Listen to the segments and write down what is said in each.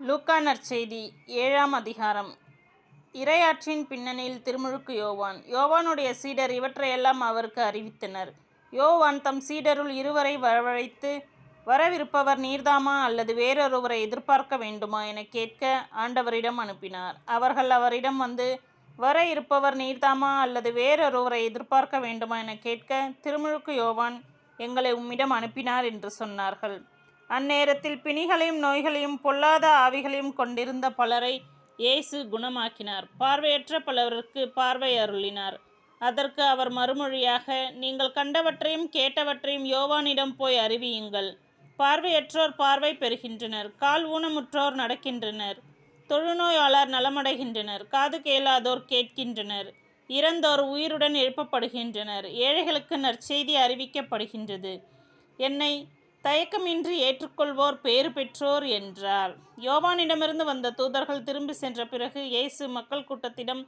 லூக்கா நற்செய்தி 7ஆம் அதிகாரம். இறையாட்சியின் பின்னணியில் திருமுழுக்கு யோவான். யோவானுடைய சீடர் இவற்றையெல்லாம் அவருக்கு அறிவித்தனர். யோவான் தம் சீடருள் இருவரை வரவழைத்து, வரவிருப்பவர் நீர்தாமா அல்லது வேறொருவரை எதிர்பார்க்க வேண்டுமா என கேட்க ஆண்டவரிடம் அனுப்பினார். அவர்கள் அவரிடம் வந்து, வர இருப்பவர் நீர்தாமா அல்லது வேறொருவரை எதிர்பார்க்க வேண்டுமா என கேட்க, திருமுழுக்கு யோவான் எங்களை உம்மிடம் அனுப்பினார் என்று சொன்னார்கள். அந்நேரத்தில் பிணிகளையும் நோய்களையும் பொல்லாத ஆவிகளையும் கொண்டிருந்த பலரை இயேசு குணமாக்கினார். பார்வையற்ற பலருக்கு பார்வை அருளினார். அதற்கு அவர் மறுமொழியாக, நீங்கள் கண்டவற்றையும் கேட்டவற்றையும் யோவானிடம் போய் அறிவியுங்கள். பார்வையற்றோர் பார்வை பெறுகின்றனர், கால் ஊனமுற்றோர் நடக்கின்றனர், தொழுநோயாளர் நலமடைகின்றனர், காது கேளாதோர் கேட்கின்றனர், இறந்தோர் உயிருடன் எழுப்பப்படுகின்றனர், ஏழைகளுக்கு நற்செய்தி அறிவிக்கப்படுகின்றது. என்னை தயக்கமின்றி ஏற்றுக்கொள்வோர் பேறு பெற்றோர் என்றார். யோவானிடமிருந்து வந்த தூதர்கள் திரும்பி சென்ற பிறகு இயேசு மக்கள் கூட்டத்திடம்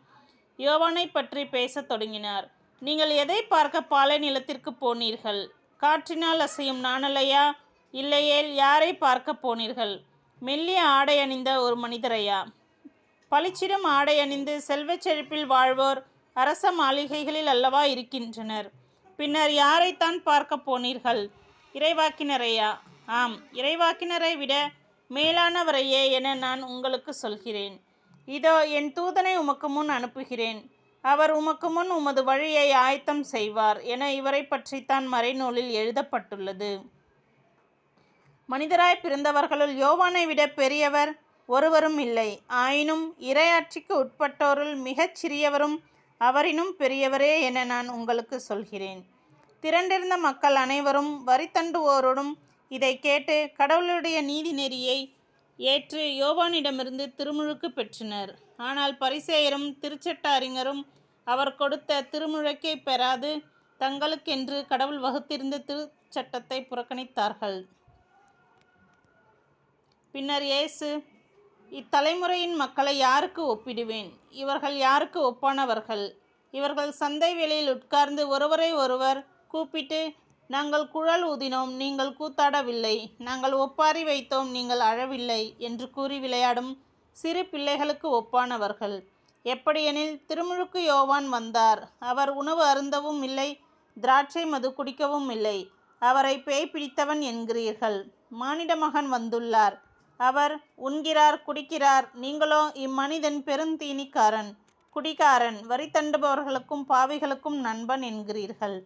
யோவானை பற்றி பேசத் தொடங்கினார். நீங்கள் எதை பார்க்க பாலை நிலத்திற்கு போனீர்கள்? காற்றினால் அசையும் நாணலையா? இல்லையேல் யாரை பார்க்க போனீர்கள்? மெல்லிய ஆடை அணிந்த ஒரு மனிதரையா? பளிச்சிடும் ஆடை அணிந்து செல்வச் செழிப்பில் வாழ்வோர் அரச மாளிகைகளில் அல்லவா இருக்கின்றனர். பின்னர் யாரைத்தான் பார்க்க போனீர்கள்? இறைவாக்கினரையா? ஆம், இறைவாக்கினரை விட மேலானவரையே என நான் உங்களுக்கு சொல்கிறேன். இதோ என் தூதனை உமக்கு முன் அனுப்புகிறேன். அவர் உமக்கு முன் உமது வழியை ஆயத்தம் செய்வார் என இவரை பற்றித்தான் மறைநூலில் எழுதப்பட்டுள்ளது. மனிதராய் பிறந்தவர்களுள் யோவானை விட பெரியவர் ஒருவரும் இல்லை. ஆயினும் இறையாட்சிக்கு உட்பட்டோருள் மிகச் சிறியவரும் அவரினும் பெரியவரே என நான் உங்களுக்கு சொல்கிறேன். திரண்டிருந்த மக்கள் அனைவரும் வரி தண்டுவோரோடும் இதை கேட்டு கடவுளுடைய நீதி நெறியை ஏற்று யோவானிடமிருந்து திருமுழுக்கு பெற்றனர். ஆனால் பரிசேயரும் திருச்சட்ட அறிஞரும் அவர் கொடுத்த திருமுழுக்கை பெறாது தங்களுக்கென்று கடவுள் வகுத்திருந்த திருச்சட்டத்தை புறக்கணித்தார்கள். பின்னர் இயேசு, இத்தலைமுறையின் மக்களை யாருக்கு ஒப்பிடுவேன்? இவர்கள் யாருக்கு ஒப்பானவர்கள்? இவர்கள் சந்தை வேளையில் உட்கார்ந்து ஒருவரை ஒருவர் கூப்பிட்டு, நாங்கள் குழல் ஊதினோம், நீங்கள் கூத்தாடவில்லை, நாங்கள் ஒப்பாரி வைத்தோம், நீங்கள் அழவில்லை என்று கூறி விளையாடும் சிறு பிள்ளைகளுக்கு ஒப்பானவர்கள். எப்படியெனில் திருமுழுக்கு யோவான் வந்தார். அவர் உணவு அருந்தவும் இல்லை, திராட்சை மது குடிக்கவும் இல்லை. அவரை பேய் பிடித்தவன் என்கிறீர்கள். மானிட மகன் வந்துள்ளார். அவர் உண்கிறார், குடிக்கிறார். நீங்களோ இம்மனிதன் பெருந்தீனிக்காரன், குடிகாரன், வரி தண்டுபவர்களுக்கும் பாவிகளுக்கும் நண்பன் என்கிறீர்கள்.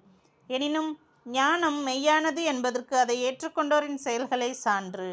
எனினும் ஞானம் மெய்யானது என்பதற்கு அதை ஏற்றுக்கொண்டோரின் செயல்களே சான்று.